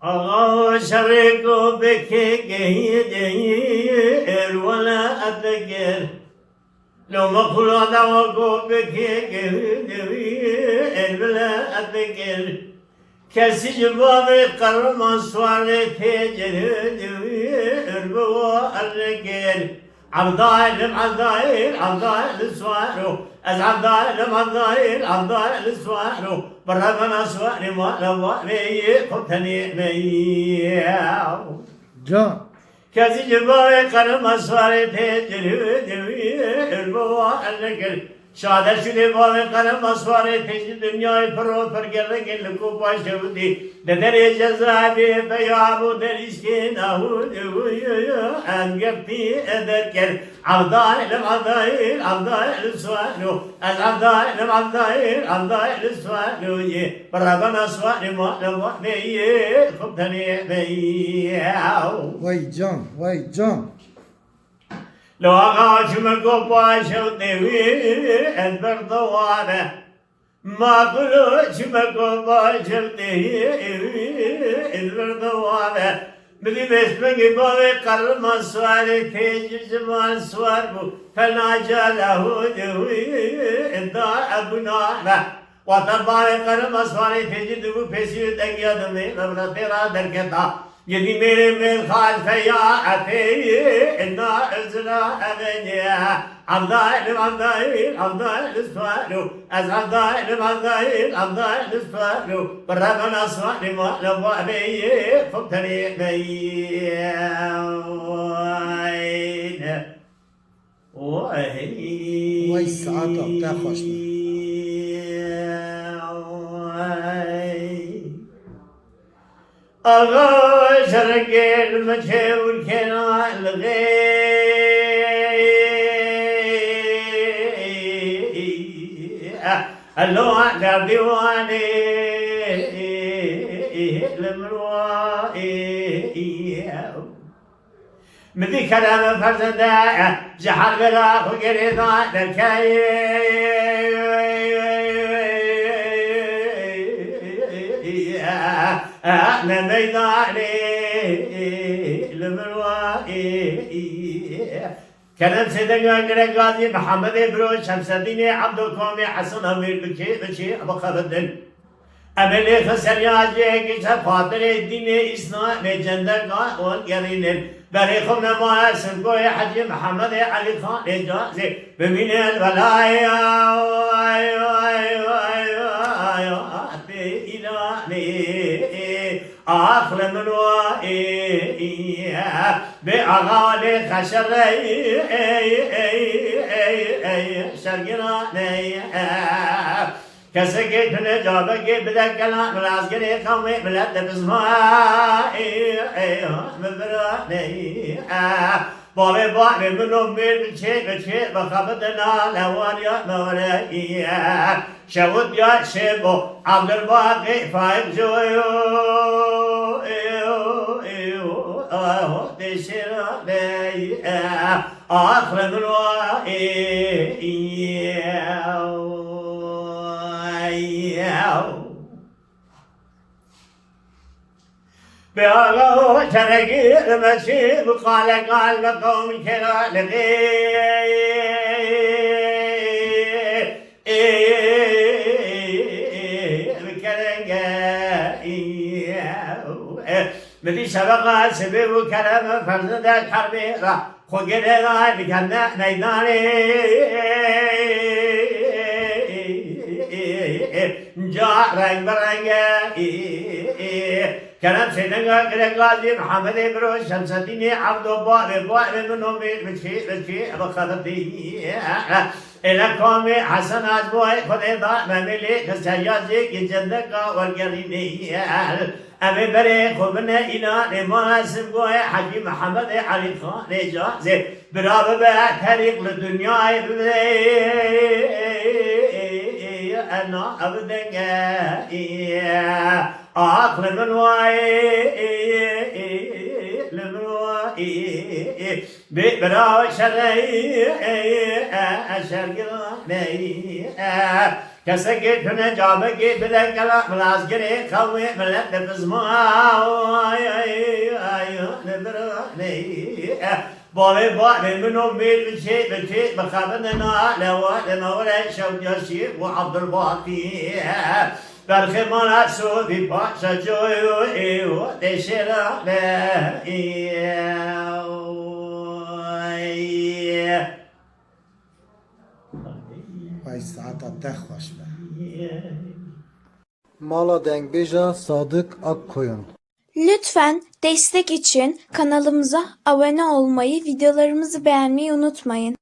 آقا شرکو بکی گهیدیر ولا اتگر لو مخلو دواکو بکی گهیدیر ولا اتگر کسی جواب قرم سوال تجریر بوا اتگر عبدال سوارو از عبدال سوارو برابنا سواري ما لواري خبتني مياو جان كازي جباوي قرم سواري تجري البوا النكر شادر شده باوي قرم سواري تجري دنياي فرو فرقر لكو باشودي لدري جزابي بيابو دريشكي نهود انقبتي اذكر عبدال سوارو از عبدال سوارو برابنا سواري ما لواري خبتني مياو وای جان وای جان لو أغاشمك وباشر ديوي أنبر ضوانه ما قلوشمك وباشر ديوي أنبر ضوانه بدي بسمك بابي قرم سواري تيجي زمان سواربو فناجا له ديوي انتا أبنانه وطبعي قرم سواري تيجي دبو پیسيو دنگيا دمي ربنا تيرا دركتا يدي ميري من خالف يا عتي إنا إزنا أغنيا عبدال سوالو از عبدال سوالو برابنا سوالي ما لبابي فبتني ميين وای ساعت تا خوشنا آغا شرقل مجهول كنا الغي اللوع ديواني المروائي مدي كلام فرزدا جحر بلا خقريضا دكاي أنا ميداني المروائي كلام سيدنا قاضي محمد بروش شمس الدين عبد القومي حسن أمير بشي أبو خالد أملي خسر ياجيك شفاطر الدين إسلام جندر قاون قرين بريخم نما سنقوي حجي محمد علي خان جازي بمين الولايا آخر منوائي بأغاني خشري شرقناني كسكت نجابك بدك كلام العسكري قومي بلد بزمائي مبراني بابي منو مير بشي بخبطنا لوانيا مولاي شود يا شيبو عبد الباقي فايق جويو دشيراني آخر من بأغو ترقي المسيب قال لقوم كلا لغي مدي سبقا سبب كلام فرزد حربي را خوغير را بكنا ميداني جا رنگ برنگ كلام سيدنا قاضي محمد بروش شمس الدين عبد بواب منهم بشي أبو خالدي إلى قومي حسن أجبوي خذي ضاء مملي كسيازي كجندك والقريني أبي بريخ وبنا إنا لمناسب قوي حجي محمد علي خان جازي برابة بأتريق للدنيا أنا أبدك آخر من واي ببرا شرعي شرقي كسكت هنا جابك بدك ملازقري خوي ملت بزما بابي بابي منو ميل بشي بخابننا لو لمولى شوق يشي وعبد الباقي بالخمانات سودي باشا جوي ودشرا وای ساعتا تخوش به Mala Dengbej'a Sadık Akkoyun. Lütfen destek için kanalımıza abone olmayı, videolarımızı beğenmeyi unutmayın.